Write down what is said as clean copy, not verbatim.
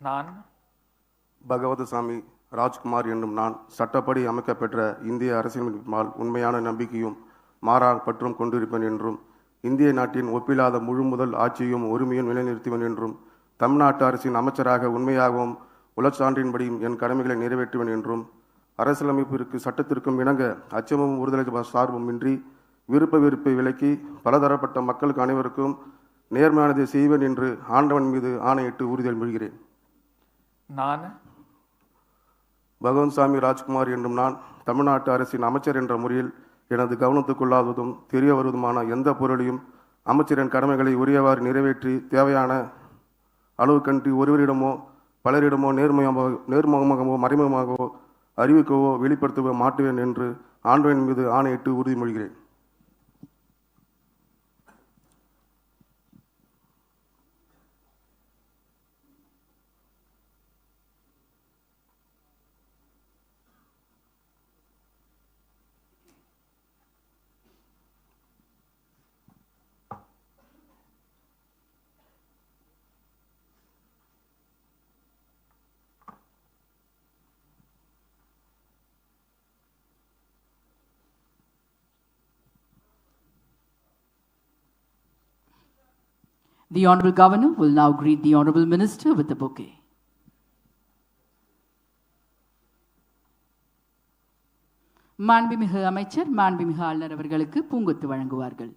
நான் பகவதசாமி ராஜ்குமார் என்னும் நான் சட்டப்படி அமைக்கப்பெற்ற இந்திய அரசியலமைப்பால் உண்மையான நம்பிக்கையும் மாறா பற்றும் கொண்டிருப்பேன் என்றும் இந்திய நாட்டின் ஒப்பில்லாத முழுமுதல் ஆட்சியும் உரிமையும் நிலைநிறுத்துவேன் என்றும் தமிழ்நாட்டு அரசின் அமைச்சராக உண்மையாகவும் உளச்சான்றின்படியும் என் கடமைகளை நிறைவேற்றுவேன் என்றும் அரசியலமைப்பிற்கு சட்டத்திற்கும் இணங்க அச்சமும் ஒருதலை சார்பும் இன்றி விருப்ப வெறுப்பை விலக்கி பலதரப்பட்ட மக்களுக்கு அனைவருக்கும் நேர்மையானதை செய்வேன் என்று ஆண்டவன் மீது ஆணையிட்டு உறுதியல் மொழிகிறேன். நான் பகவன்சாமி ராஜ்குமார் என்னும் நான் தமிழ்நாட்டு அரசின் அமைச்சர் என்ற முறையில் எனது கவனத்துக்குள்ளாததும் தெரிய வருவதுமான எந்த பொருளையும் அமைச்சரின் கடமைகளை உரியவாறு நிறைவேற்றி தேவையான அளவுக்கன்றி ஒருவரிடமோ பலரிடமோ நேர்முகமாகவோ மறைமுகமாகவோ அறிவிக்கவோ வெளிப்படுத்தவோ மாட்டுவேன் என்று ஆண்டவன் மீது ஆணையிட்டு உறுதிமொழிகிறேன். The Honourable Governor will now greet the Honourable Minister with a bouquet. மாண்புமிகு அமைச்சர் மாண்புமிகு ஆளுநர் அவர்களுக்கு பூங்கொத்து வழங்குவார்கள்.